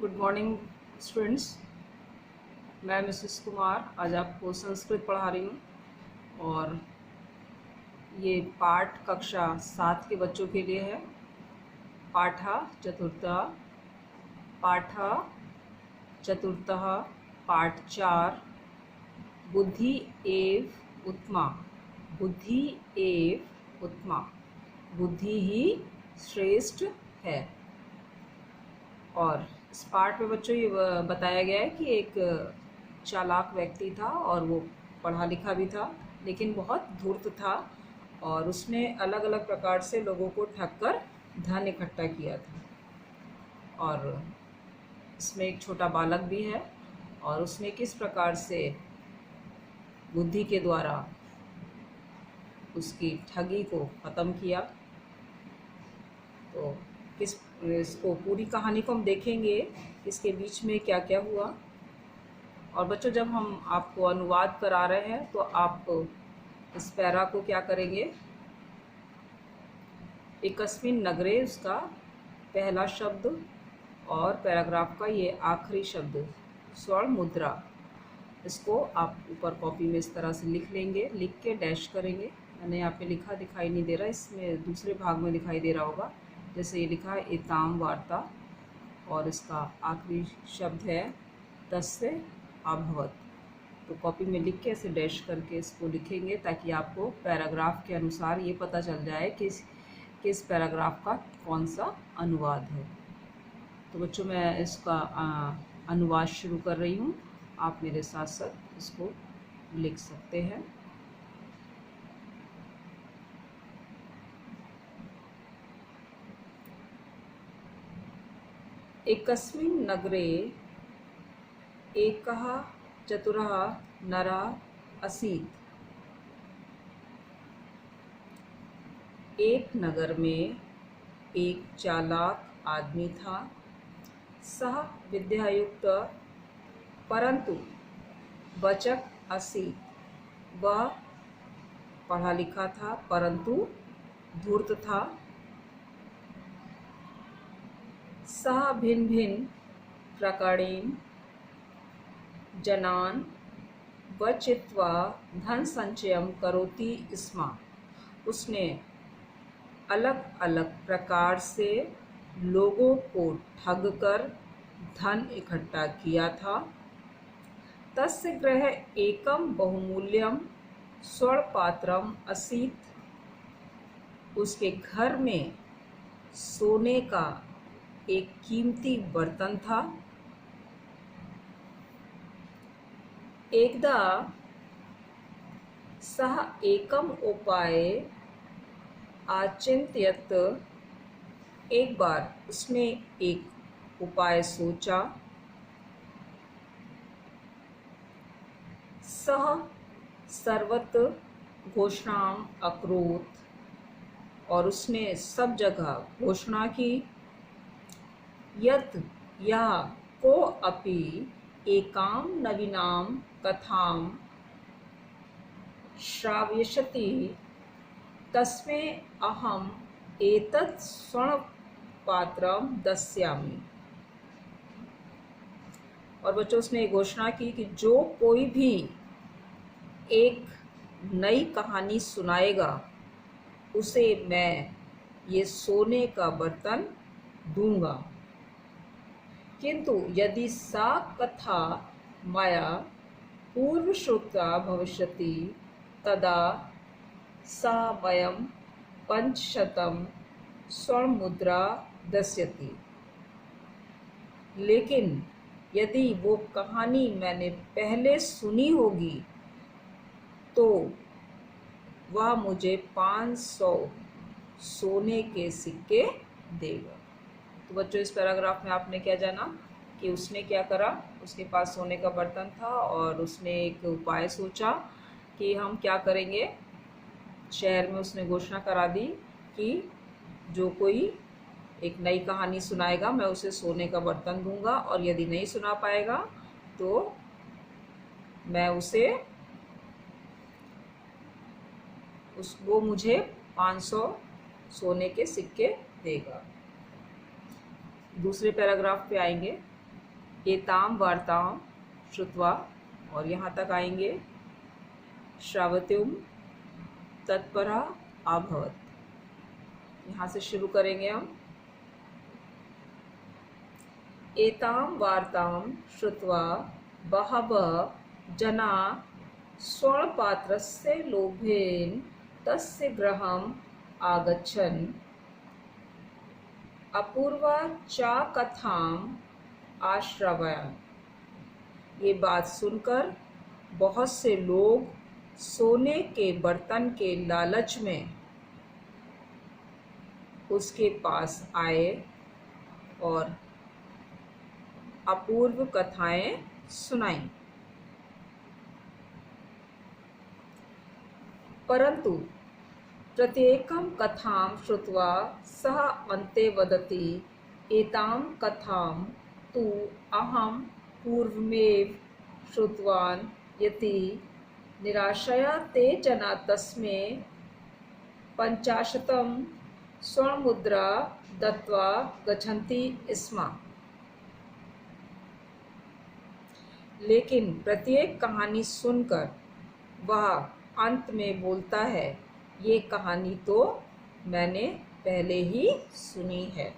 Good morning students. मैं Mrs Kumar आज आपको संस्कृत पढ़ा रही हूँ और ये पाठ कक्षा 7 के बच्चों के लिए है। पाठा चतुर्थः, पाठा चतुर्थः, पाठ 4, बुद्धि एव उत्तमा, बुद्धि एव उत्तमा, बुद्धि ही श्रेष्ठ है। और इस पाठ में बच्चों ये बताया गया है कि एक चालाक व्यक्ति था और वो पढ़ा लिखा भी था, लेकिन बहुत धूर्त था और उसने अलग अलग प्रकार से लोगों को ठग कर धन इकट्ठा किया था। और इसमें एक छोटा बालक भी है और उसने किस प्रकार से बुद्धि के द्वारा उसकी ठगी को ख़त्म किया। तो इसको पूरी कहानी को हम देखेंगे, इसके बीच में क्या क्या हुआ। और बच्चों, जब हम आपको अनुवाद करा रहे हैं तो आप इस पैरा को क्या करेंगे, एकस्मिन् नगरे उसका पहला शब्द और पैराग्राफ का ये आखिरी शब्द स्वर्ण मुद्रा, इसको आप ऊपर कॉपी में इस तरह से लिख लेंगे, लिख के डैश करेंगे। मैंने यहाँ पे लिखा दिखाई नहीं दे रहा, इसमें दूसरे भाग में दिखाई दे रहा होगा। जैसे ये लिखा है एताम वार्ता और इसका आखिरी शब्द है तस्य अभवत। तो कॉपी में लिख के ऐसे डैश करके इसको लिखेंगे ताकि आपको पैराग्राफ के अनुसार ये पता चल जाए कि किस पैराग्राफ का कौन सा अनुवाद है। तो बच्चों, मैं इसका अनुवाद शुरू कर रही हूँ, आप मेरे साथ साथ इसको लिख सकते हैं। एकस्मिन् नगरे एकः चतुरः नरः आसीत्। एक नगर में एक चालाक आदमी था। सह विद्यायुक्त परंतु वचक आसीत्। वह पढ़ा लिखा था परंतु धूर्त था। सह भिन्न भिन्न प्रकारेण जनान् वचित्वा धन संचयं करोति स्म। उसने अलग अलग प्रकार से लोगों को ठग कर धन इकट्ठा किया था। तस्य गृहे एकम बहुमूल्यम स्वर्णपात्रम आसीत्। उसके घर में सोने का एक कीमती बर्तन था। एकदा सः एकम उपाय आचिंत्यत। एक बार उसने एक उपाय सोचा। सः सर्वत्र घोषणाम अकरोत्। और उसने सब जगह घोषणा की, यत् यः को अपि एकां नवीनां कथां श्रावयिष्यति तस्मै अहम् एतत् स्वर्णपात्रं दास्यामि। और बच्चों, उसने घोषणा की कि जो कोई भी एक नई कहानी सुनाएगा उसे मैं ये सोने का बर्तन दूंगा। किंतु यदि सा कथा मया पूर्वश्रुता भविष्यति तदा सा मयं 500 स्वर्णमुद्रा दास्यति। लेकिन यदि वो कहानी मैंने पहले सुनी होगी तो वह मुझे 500 सोने के सिक्के देगा। तो बच्चों, इस पैराग्राफ में आपने क्या जाना कि उसने क्या करा, उसके पास सोने का बर्तन था और उसने एक उपाय सोचा कि हम क्या करेंगे। शहर में उसने घोषणा करा दी कि जो कोई एक नई कहानी सुनाएगा मैं उसे सोने का बर्तन दूंगा, और यदि नहीं सुना पाएगा तो मैं वो मुझे 500 सोने के सिक्के देगा। दूसरे पैराग्राफ पे आएंगे। एतां वार्तां श्रुत्वा, और यहाँ तक आएंगे श्रावत्युं तत्परा अभवत्। यहाँ से शुरू करेंगे हम। एतां वार्तां श्रुत्वा बहवः जना स्वर्णपात्रस्य लोभेन तस्य गृहम् आगच्छन् अपूर्वा च कथाम् आश्रवन्। ये बात सुनकर बहुत से लोग सोने के बर्तन के लालच में उसके पास आए और अपूर्व कथाएं सुनाईं। परंतु प्रत्येकं कथां श्रुत्वा सः अन्ते वदति, एतां कथां तु अहं पूर्वमेव श्रुतवान् यति निराशया ते जना तस्मै 50 स्वर्णमुद्रा दत्त्वा गच्छन्ति स्म। लेकिन प्रत्येक कहानी सुनकर वह अंत में बोलता है, ये कहानी तो मैंने पहले ही सुनी है।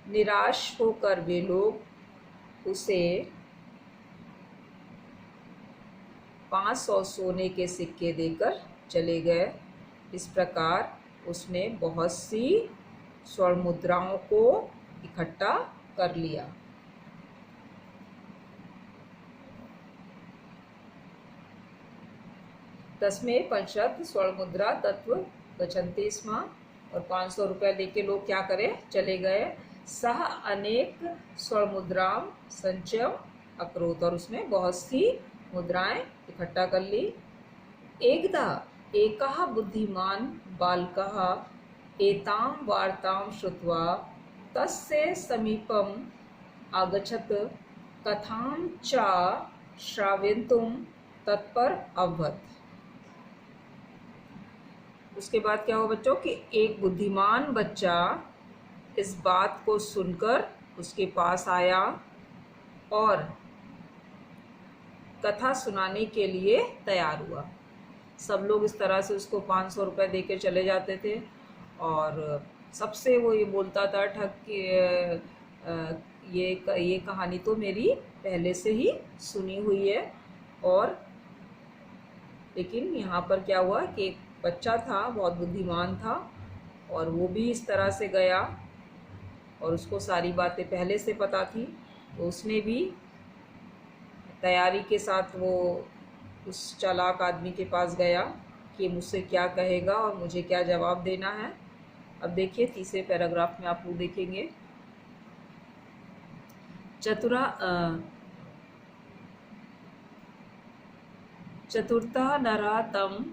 निराश होकर वे लोग उसे 500 सोने के सिक्के देकर चले गए। इस प्रकार उसने बहुत सी स्वर्ण मुद्राओं को इकट्ठा कर लिया। तस्मै 50 स्वर्ण मुद्रा दत्त्वा गच्छन्ति स्म, और 500 रुपया लेके लोग क्या करें, चले गए। सह अनेक स्वर्ण मुद्रां संचयम् अकरोत्, और उसने बहुत सी मुद्राएं इकट्ठा कर ली। एकदा एकः बुद्धिमान बालकः एतां वार्तां श्रुत्वा तस्य समीपम् आगच्छत् कथां च श्रावयितुं तत्पर अभवत्। उसके बाद क्या हुआ बच्चों कि एक बुद्धिमान बच्चा इस बात को सुनकर उसके पास आया और कथा सुनाने के लिए तैयार हुआ। सब लोग इस तरह से उसको 500 रुपये देकर चले जाते थे, और सबसे वो ये बोलता था ठग कि ये कहानी तो मेरी पहले से ही सुनी हुई है। और लेकिन यहाँ पर क्या हुआ कि एक बच्चा था, बहुत बुद्धिमान था, और वो भी इस तरह से गया और उसको सारी बातें पहले से पता थी, तो उसने भी तैयारी के साथ वो उस चालाक आदमी के पास गया कि मुझसे क्या कहेगा और मुझे क्या जवाब देना है। अब देखिए तीसरे पैराग्राफ में आप वो देखेंगे। चतुर्था नरः तम,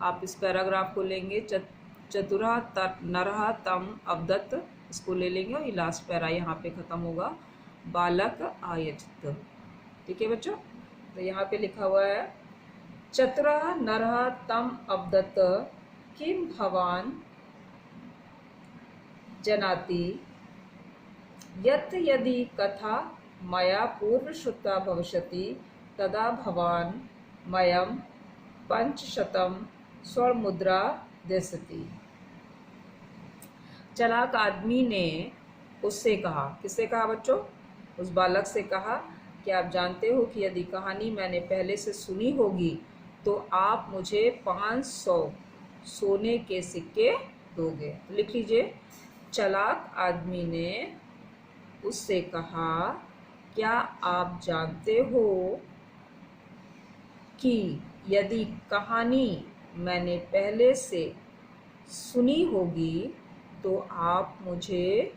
आप इस पैराग्राफ को लेंगे। चतुरा नरः तम अवदत्, इसको ले लेंगे और ये लास्ट पैरा यहाँ पे ख़त्म होगा। बालक आयजत, ठीक है बच्चों। तो यहाँ पे लिखा हुआ है चतुरः नरः तम अवदत् किम भवान जानाति यत् यदि कथा मया पूर्व श्रुता भविष्यति तदा भवान मयम 500 स्वर्ण मुद्रा देसति। चालाक आदमी ने उससे कहा, किससे कहा बच्चों? उस बालक से कहा कि आप जानते हो कि यदि कहानी मैंने पहले से सुनी होगी तो आप मुझे 500 सोने के सिक्के दोगे। लिख लीजिए। चालाक आदमी ने उससे कहा, क्या आप जानते हो कि यदि कहानी मैंने पहले से सुनी होगी तो आप मुझे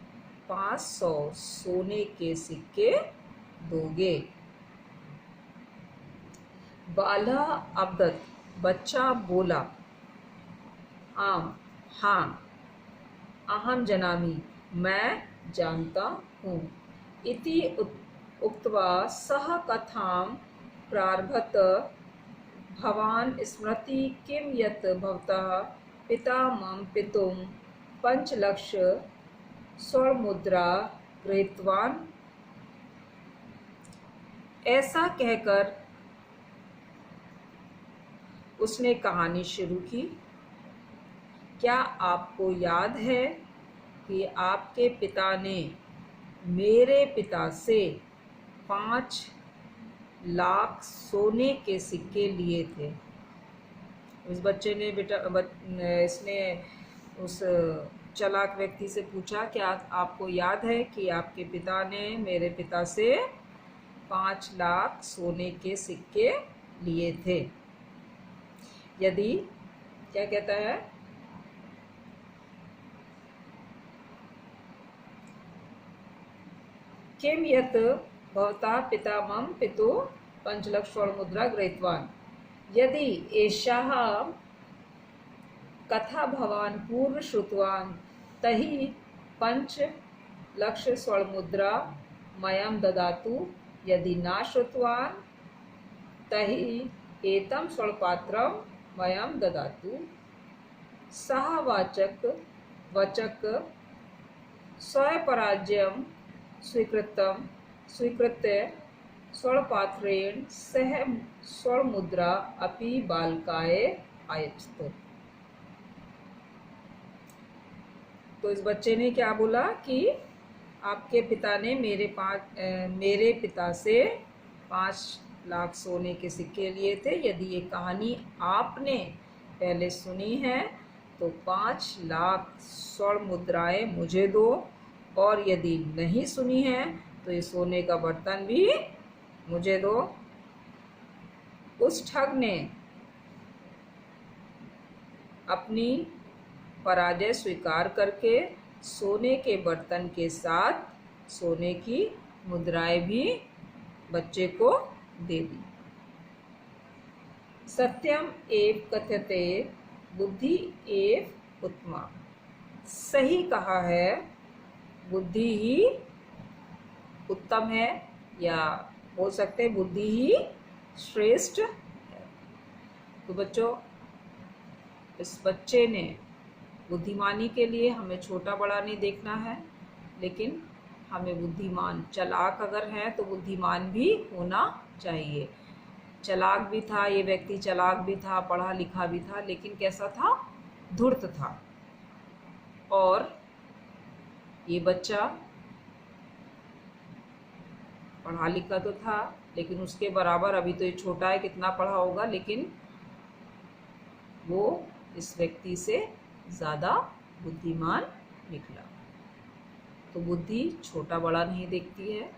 500 सोने के सिक्के दोगे। बाला अब्दत, बच्चा बोला, आम, हाँ, अहम जनामि, मैं जानता हूँ। इति उक्त्वा सः कथां प्रारभत। भवान स्मृति किं यत् भवतः पिता मम पितुं पंचलक्ष स्वर्ण मुद्रा गृहीतवान्। ऐसा कहकर उसने कहानी शुरू की। क्या आपको याद है कि आपके पिता ने मेरे पिता से 5 लाख सोने के सिक्के लिए थे? उस बच्चे ने इसने उस चालाक व्यक्ति से पूछा, क्या आपको याद है कि आपके पिता ने मेरे पिता से 5 लाख सोने के सिक्के लिए थे? यदि क्या कहता है, किम यत् भवता पिता मम पितु पंचलक्ष स्वर्ण मुद्रा गृहीतवान्। यदि एषः कथा भवान् पूर्व श्रुतवान् तर्हि 5 लक्ष स्वर्ण मुद्रा मयं ददातु। यदि न श्रुतवान् तर्हि एतं स्वर्णपात्रं मयं ददातु। सः वचक स्वपराजयं स्वीकृत्य स्वर्णपात्रेण सह स्वर्णमुद्रा अपि बालकाय अयच्छत्। तो इस बच्चे ने क्या बोला कि आपके पिता ने मेरे पिता से 5 लाख सोने के सिक्के लिए थे। यदि ये कहानी आपने पहले सुनी है तो 5 लाख स्वर्ण मुद्राएं मुझे दो, और यदि नहीं सुनी है तो ये सोने का बर्तन भी मुझे दो। उस ठग ने अपनी पराजय स्वीकार करके सोने के बर्तन के साथ सोने की मुद्राएं भी बच्चे को दे दी। सत्यम एव कथ्यते बुद्धि एव उत्तमा। सही कहा है, बुद्धि ही उत्तम है, या बोल सकते हैं बुद्धि ही श्रेष्ठ है। तो बच्चों, इस बच्चे ने बुद्धिमानी के लिए हमें छोटा बड़ा नहीं देखना है, लेकिन हमें बुद्धिमान चालाक अगर है तो बुद्धिमान भी होना चाहिए। चालाक भी था ये व्यक्ति, चालाक भी था, पढ़ा लिखा भी था, लेकिन कैसा था? धूर्त था। और ये बच्चा पढ़ा लिखा तो था, लेकिन उसके बराबर अभी तो ये छोटा है, कितना पढ़ा होगा, लेकिन वो इस व्यक्ति से ज़्यादा बुद्धिमान निकला। तो बुद्धि छोटा बड़ा नहीं देखती है,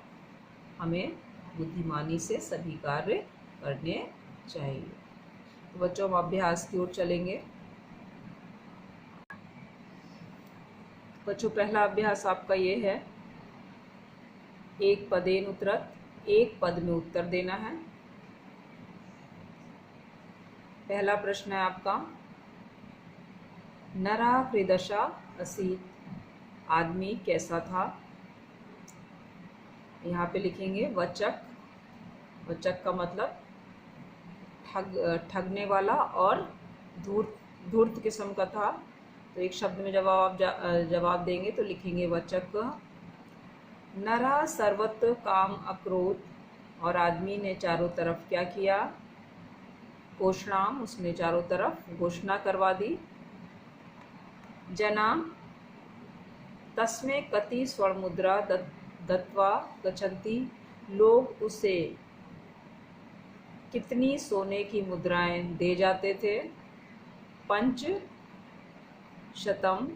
हमें बुद्धिमानी से सभी कार्य करने चाहिए। तो बच्चों, हम अभ्यास की ओर चलेंगे। बच्चों, पहला अभ्यास आपका ये है, एक पदेन उत्तरत, एक पद में उत्तर देना है। पहला प्रश्न है आपका, नरा हृदशा असीत, आदमी कैसा था? यहाँ पे लिखेंगे वचक। वचक का मतलब ठगने वाला और धूर्त किस्म का था। तो एक शब्द में जवाब देंगे तो लिखेंगे वचक। नरा सर्वत्र काम अक्रोध, और आदमी ने चारों तरफ क्या किया? घोषणाम, उसने चारों तरफ घोषणा करवा दी। जना तस्मै कति स्वर्ण मुद्रा दत्वा गच्छन्ति, लोग उसे कितनी सोने की मुद्राएं दे जाते थे? 5 शतम,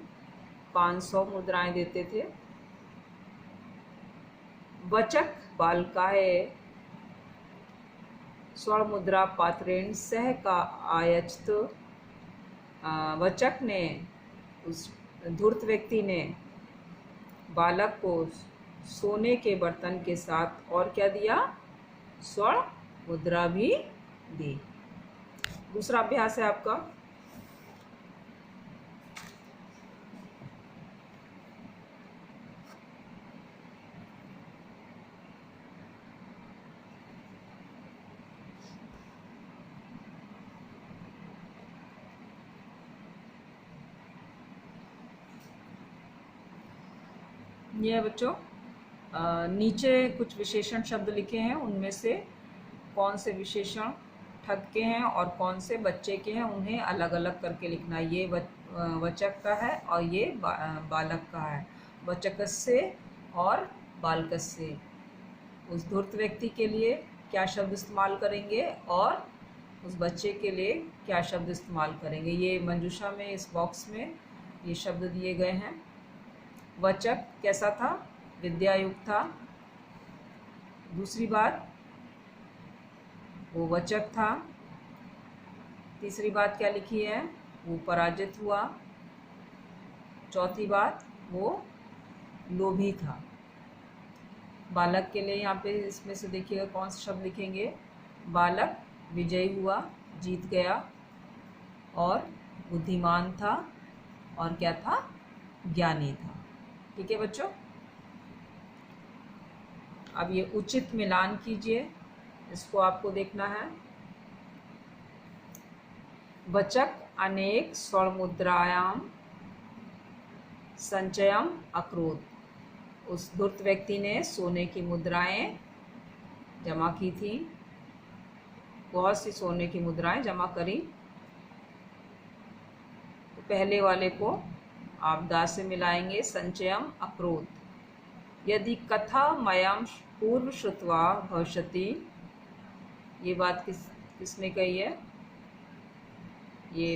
500 मुद्राएं देते थे। वचक बालकाय स्वर्ण मुद्रा पात्रेण सह का आयच्छत, वचक ने, उस धूर्त व्यक्ति ने बालक को सोने के बर्तन के साथ और क्या दिया? स्वर्ण मुद्रा भी दी। दूसरा अभ्यास है आपका, ये है बच्चों, नीचे कुछ विशेषण शब्द लिखे हैं, उनमें से कौन से विशेषण ठग के हैं और कौन से बच्चे के हैं उन्हें अलग अलग करके लिखना है। ये वचक का है और ये बालक का है। वचकस्य और बालकस्य। उस धूर्त व्यक्ति के लिए क्या शब्द इस्तेमाल करेंगे और उस बच्चे के लिए क्या शब्द इस्तेमाल करेंगे। ये मंजूषा में इस बॉक्स में ये शब्द दिए गए हैं। वचक कैसा था? विद्यायुक्त था। दूसरी बात वो वचक था। तीसरी बात क्या लिखी है? वो पराजित हुआ। चौथी बात वो लोभी था। बालक के लिए यहाँ पे इसमें से देखिएगा कौन सा शब्द लिखेंगे। बालक विजयी हुआ, जीत गया, और बुद्धिमान था, और क्या था? ज्ञानी था। ठीक है बच्चों, अब ये उचित मिलान कीजिए, इसको आपको देखना है। वचक अनेक स्वर्णमुद्रायाम संचयम अकरोत्। उस धूर्त व्यक्ति ने सोने की मुद्राएं जमा की थी, बहुत सी सोने की मुद्राएं जमा करी। तो पहले वाले को आप दा से मिलाएंगे, संचयम अकरोत्। यदि कथा मयम पूर्व श्रुत्वा भविष्यति, ये बात किसने कही है? ये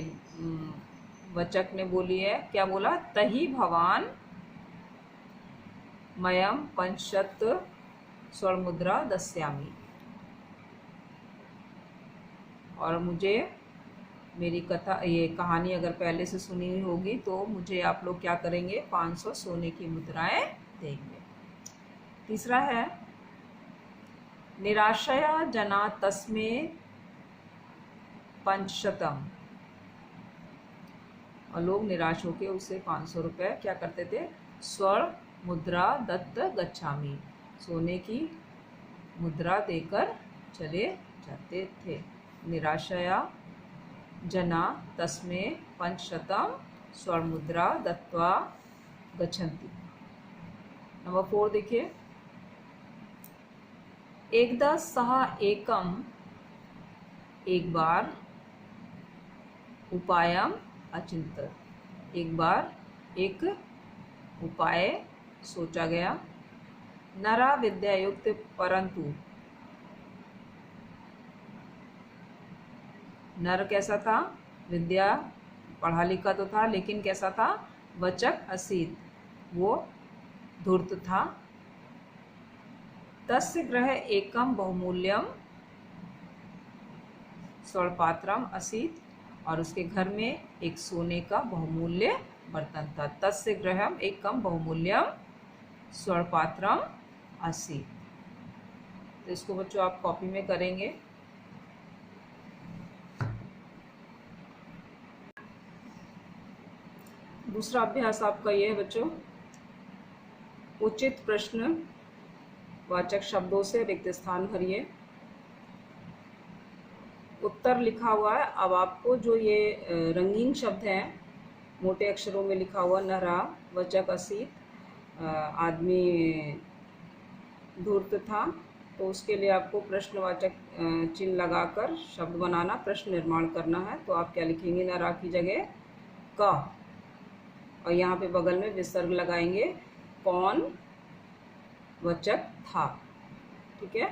वचक ने बोली है। क्या बोला? तहि भवान मयम पंचशत स्वर्णमुद्रा दस्यामि। और मुझे मेरी कथा, ये कहानी अगर पहले से सुनी हुई होगी तो मुझे आप लोग क्या करेंगे? 500 सोने की मुद्राएं देंगे। तीसरा है निराशया जना तस्मे पंचशतम। और लोग निराश होकर उसे 500 रुपये क्या करते थे? स्वर्ण मुद्रा दत्त गच्छामि, सोने की मुद्रा देकर चले जाते थे। निराशया जना तस्मे पंचशतम स्वर्ण मुद्रा दत्वा गच्छन्ति। नंबर 4 देखिए, एकदा सह एकम, एक बार, उपायम अचिंतत, एक बार एक उपाय सोचा गया। नरा विद्यायुक्त परंतु, नर कैसा था? विद्या पढ़ा लिखा तो था लेकिन कैसा था? वचक असीत, वो धूर्त था। तस्य ग्रह एकम बहुमूल्यम स्वर्णपात्रम असीत, और उसके घर में एक सोने का बहुमूल्य बर्तन था। तस्य ग्रहम एकम बहुमूल्यम स्वर्णपात्रम असीत। तो इसको बच्चों आप कॉपी में करेंगे। दूसरा अभ्यास आपका ये है बच्चों, उचित प्रश्न वाचक शब्दों से रिक्त स्थान भरिए। उत्तर लिखा हुआ है। अब आपको जो ये रंगीन शब्द हैं, मोटे अक्षरों में लिखा हुआ, नरा, वचक असीत, आदमी धूर्त था, तो उसके लिए आपको प्रश्नवाचक चिन्ह लगाकर शब्द बनाना, प्रश्न निर्माण करना है। तो आप क्या लिखेंगे? नरा की जगह क, और यहाँ पे बगल में विसर्ग लगाएंगे। कौन वचक था? ठीक है,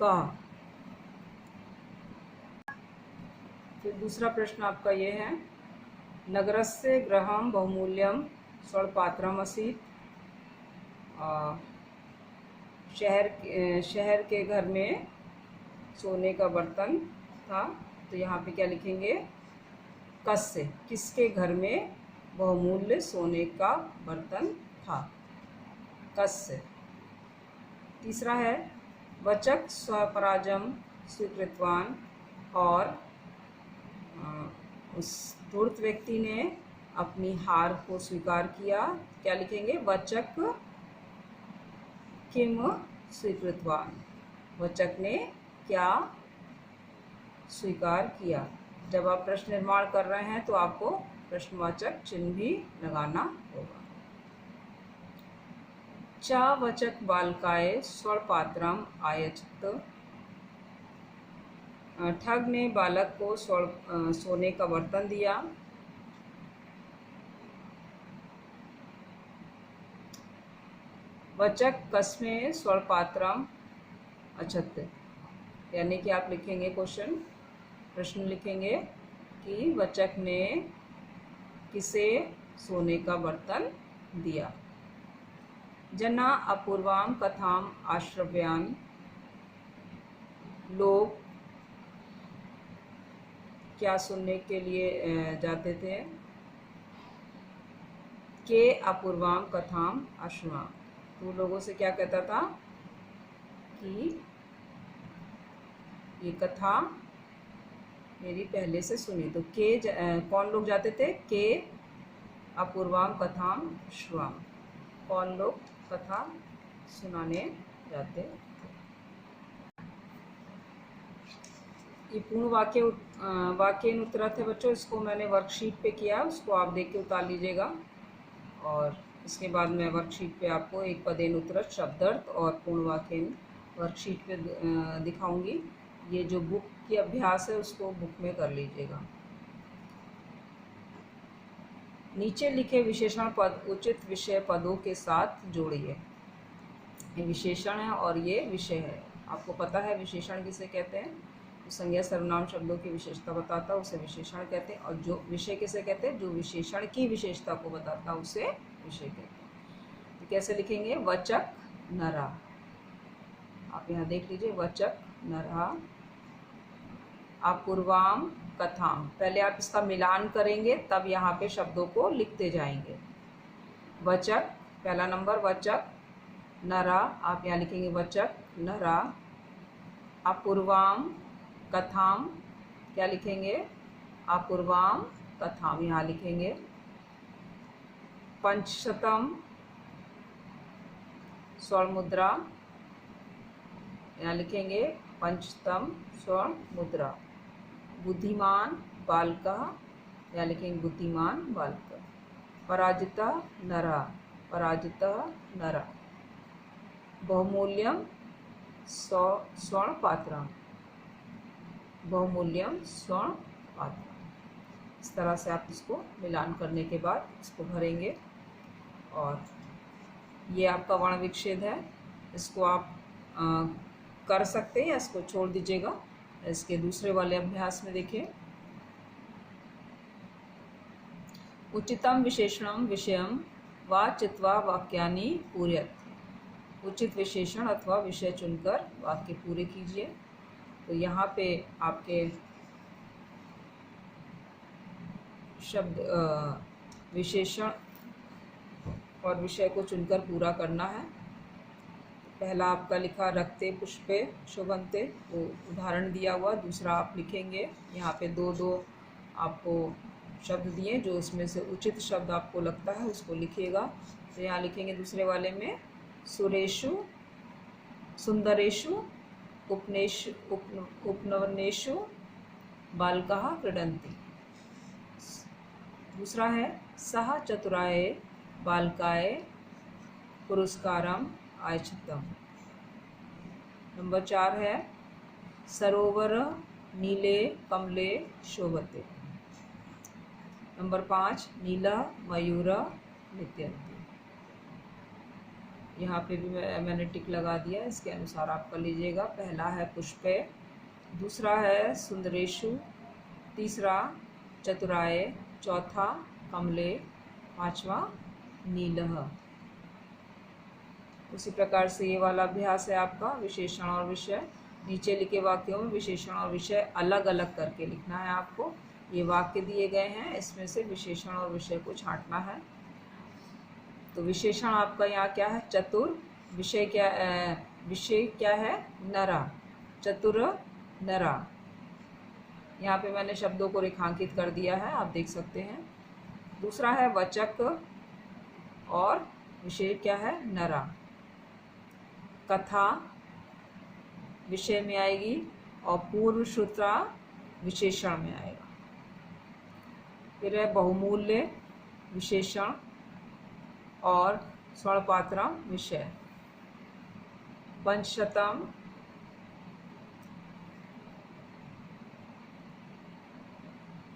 क। फिर दूसरा प्रश्न आपका ये है, नगरस्य गृहम बहुमूल्यम स्वर्णपात्रम असीत। शहर के घर में सोने का बर्तन था। तो यहाँ पे क्या लिखेंगे? कस्य, किसके घर में बहुमूल्य सोने का बर्तन था? कस्य। तीसरा है, वचक स्वपराजम स्वीकृतवान, और उस धूर्त व्यक्ति ने अपनी हार को स्वीकार किया। क्या लिखेंगे? वचक किम स्वीकृतवान, वचक ने क्या स्वीकार किया। जब आप प्रश्न निर्माण कर रहे हैं तो आपको प्रश्नवाचक चिन्ह भी लगाना होगा। चावचक बालकाय स्वर्ण आयच्छत। ठग ने बालक को सोने का बर्तन दिया। वचक कस्मे स्वर्ण अछत, यानी कि आप लिखेंगे प्रश्न लिखेंगे कि वचक ने किसे सोने का बर्तन दिया। जना अपूर्वाम कथाम आश्रव्यान, लोग क्या सुनने के लिए जाते थे। के अपूर्वाम कथाम आश्रवाम, तो लोगों से क्या कहता था कि ये कथा मेरी पहले से सुनी। तो कौन लोग जाते थे। के अपूर्वाम कथाम श्रुवाम, कौन लोग कथा सुनाने जाते थे। ये पूर्ण वाक्य उत्तरत है बच्चों। इसको मैंने वर्कशीट पे किया, उसको आप देख के उतार लीजिएगा। और इसके बाद मैं वर्कशीट पे आपको एक पदेन उत्तरत शब्दार्थ और पूर्ण वाक्य वर्कशीट पे दिखाऊंगी। ये जो बुक की अभ्यास है उसको बुक में कर लीजिएगा। नीचे लिखे विशेषण पद उचित विषय पदों के साथ जोड़िए। ये विशेषण है और ये विषय है। आपको पता है विशेषण किसे कहते हैं। तो संज्ञा सर्वनाम शब्दों की विशेषता बताता है उसे विशेषण कहते हैं, और जो विषय किसे कहते हैं, जो विशेषण की विशेषता को बताता है उसे विषय कहते हैं। तो कैसे लिखेंगे। वचक नरा, आप यहाँ देख लीजिए, वचक नरा। अपूर्वाम कथाम, पहले आप इसका मिलान करेंगे तब यहाँ पे शब्दों को लिखते जाएंगे। वचक, पहला नंबर वचक नरा, आप यहाँ लिखेंगे वचक नरा। अपूर्वाम कथाम, क्या लिखेंगे, अपूर्वाम कथाम, यहाँ लिखेंगे। पंचशतम स्वर्ण मुद्रा, यहाँ लिखेंगे पंचतम स्वर्ण मुद्रा। बुद्धिमान बालका, यहाँ लिखेंगे बुद्धिमान बालका। पराजिता नरा, पराजिता नरा। बहुमूल्यम स्वर्ण पात्रम, बहुमूल्यम स्वर्ण पात्रम। इस तरह से आप इसको मिलान करने के बाद इसको भरेंगे। और ये आपका वर्ण विच्छेद है, इसको आप कर सकते हैं या इसको छोड़ दीजिएगा। इसके दूसरे वाले अभ्यास में देखिए। उचितम विशेषणम विषयम वा चित्वा वाक्यानि पूरयत, उचित विशेषण अथवा विषय चुनकर वाक्य पूरे कीजिए। तो यहाँ पे आपके शब्द विशेषण और विषय को चुनकर पूरा करना है। पहला आपका लिखा रक्ते पुष्पे शोभन्ते, वो उदाहरण दिया हुआ। दूसरा आप लिखेंगे, यहाँ पे दो आपको शब्द दिए, जो इसमें से उचित शब्द आपको लगता है उसको लिखिएगा। तो यहाँ लिखेंगे दूसरे वाले में सुरेशु सुंदरेशु उपनवनेषु बालकाः क्रीडन्ति। दूसरा है सह चतुराय बालकाय पुरस्कारम आयच्छतम्। नंबर 4 है सरोवर नीले कमले शोभते। नंबर 5 नीला मयूर नृत्यन्ति। यहाँ पे भी मैंने टिक लगा दिया, इसके अनुसार आप कर लीजिएगा। पहला है पुष्पे, दूसरा है सुंदरेशु, तीसरा चतुराय, चौथा कमले, पांचवा नीलः। उसी प्रकार से ये वाला अभ्यास है आपका विशेषण और विषय। नीचे लिखे वाक्यों में विशेषण और विषय अलग अलग करके लिखना है आपको। ये वाक्य दिए गए हैं, इसमें से विशेषण और विषय को छांटना है। तो विशेषण आपका यहाँ क्या है, चतुर। विषय क्या है, नरा, चतुर नरा। यहाँ पे मैंने शब्दों को रेखांकित कर दिया है, आप देख सकते हैं। दूसरा है वचक और विषय क्या है, नरा। कथा विषय में आएगी और पूर्व श्रुता विशेषण में आएगा। फिर है बहुमूल्य विशेषण और स्वरपात्रम विषय। पंचशतम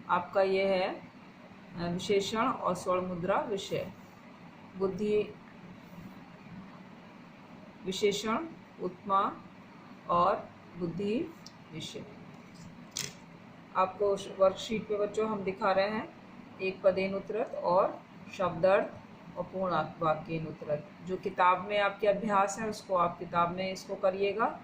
आपका ये है विशेषण और स्वर्ण मुद्रा विषय। बुद्धि विशेषण उत्तमा और बुद्धि विषय। आपको वर्कशीट पे बच्चों हम दिखा रहे हैं एक पदेनुत्तरत और शब्दार्थ और पूर्ण वाक्यानुत्तरत। जो किताब में आपके अभ्यास है उसको आप किताब में इसको करिएगा,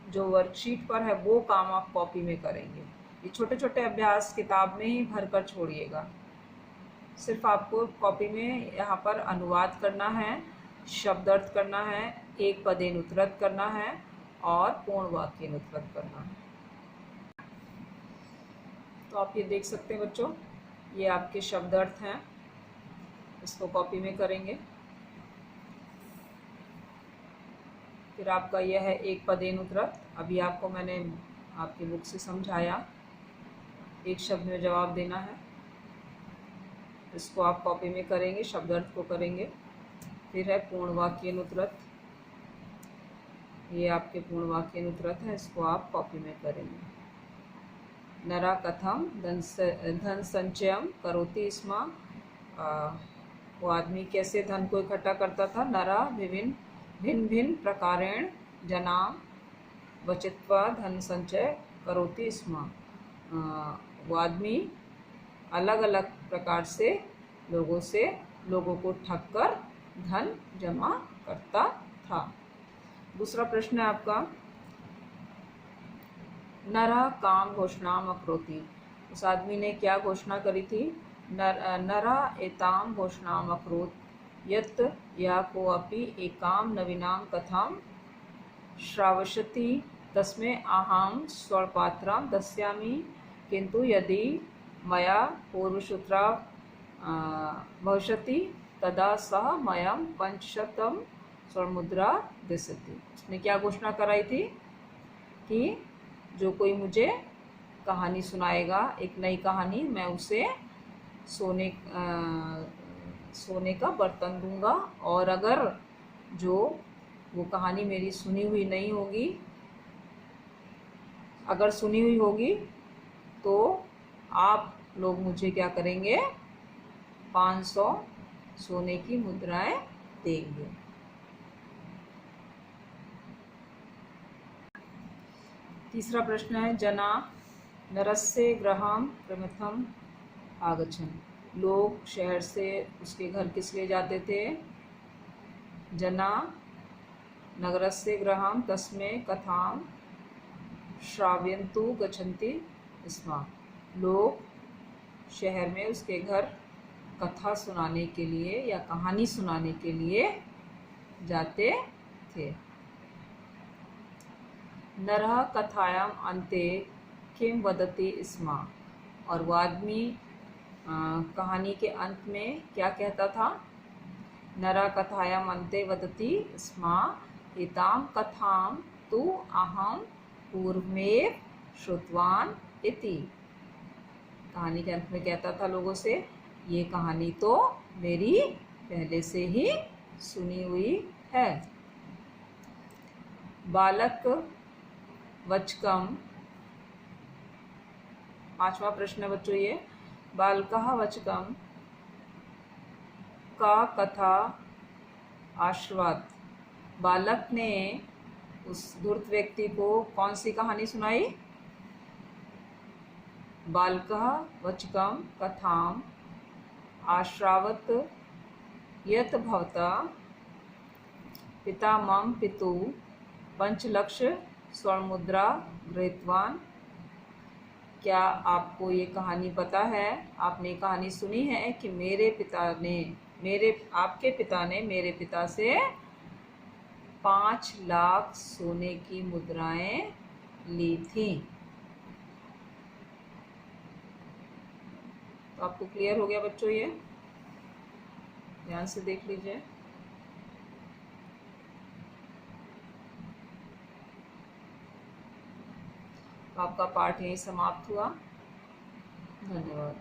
जो वर्कशीट पर है वो काम आप कॉपी में करेंगे। ये छोटे छोटे अभ्यास किताब में ही भर कर छोड़िएगा। सिर्फ आपको कॉपी में यहाँ पर अनुवाद करना है, शब्दार्थ करना है, एक पदेनुत्तरत करना है और पूर्ण वाक्यानुत्तरत करना है। तो आप ये देख सकते हैं बच्चों, ये आपके शब्दार्थ हैं, इसको कॉपी में करेंगे। फिर आपका यह है एक पदेनुत्तरत। अभी आपको मैंने आपकी बुक से समझाया, एक शब्द में जवाब देना है, इसको आप कॉपी में करेंगे, शब्दार्थ को करेंगे। फिर है पूर्ण वाक्यानुत्तरत, ये आपके पूर्ण वाक्यानुत्तरत है, इसको आप कॉपी में करेंगे। नरा कथम धन संचयम करोति स्म, वो आदमी कैसे धन को इकट्ठा करता था। नरा भिन्न भिन्न प्रकारेण जनाम वचित्वा धन संचय करोति स्म, वो आदमी अलग अलग प्रकार से लोगों को ठग कर धन जमा करता था। दूसरा प्रश्न है आपका, नरः काम घोषणाम अकरोति, उस आदमी ने क्या घोषणा करी थी। नरः एताम घोषणाम अकरोत् यत् या कोऽपि एकाम नवीनाम कथाम श्रावयति तस्मै अहं स्वरपात्रं दास्यामि, किंतु यदि मया पूर्वसूत्रा भविष्यति तदा सह मयं 500 स्वर्णमुद्रा दस्यति। उसने क्या घोषणा कराई थी कि जो कोई मुझे कहानी सुनाएगा, एक नई कहानी, मैं उसे सोने का बर्तन दूंगा, और अगर जो वो कहानी मेरी सुनी हुई नहीं होगी, अगर सुनी हुई होगी तो आप लोग मुझे क्या करेंगे, 500 सोने की मुद्राएं देंगे। तीसरा प्रश्न है, जना नरस्य गृहं प्रमथम आगच्छन्, लोग शहर से उसके घर किस लिए जाते थे। जना नगरस्य गृहं तस्मै कथां श्रावयन्तु गच्छन्ति स्म, लोग शहर में उसके घर कथा सुनाने के लिए या कहानी सुनाने के लिए जाते थे। नरः कथायाम अन्ते किम वदति स्म, और वो आदमी कहानी के अंत में क्या कहता था। नरः कथायाम अन्ते वदति स्म एतां कथां तु अहं पूर्वमेव श्रुतवान् इति, कहानी के अंत में कहता था लोगों से, ये कहानी तो मेरी पहले से ही सुनी हुई है। बालक वचकम, पांचवा प्रश्न है बच्चों ये, बालकः वचकम का कथा आश्वात, बालक ने उस धूर्त व्यक्ति को कौन सी कहानी सुनाई। बालकः वचकम कथाम आश्रावत यत् भवता पिता मम पितु 5 लाख स्वर्णमुद्रा गृहीतवान्, क्या आपको ये कहानी पता है, आपने कहानी सुनी है कि आपके पिता ने मेरे पिता से 5 लाख सोने की मुद्राएं ली थी। तो आपको क्लियर हो गया बच्चों, ये ध्यान से देख लीजिए। तो आपका पाठ यहीं समाप्त हुआ। धन्यवाद।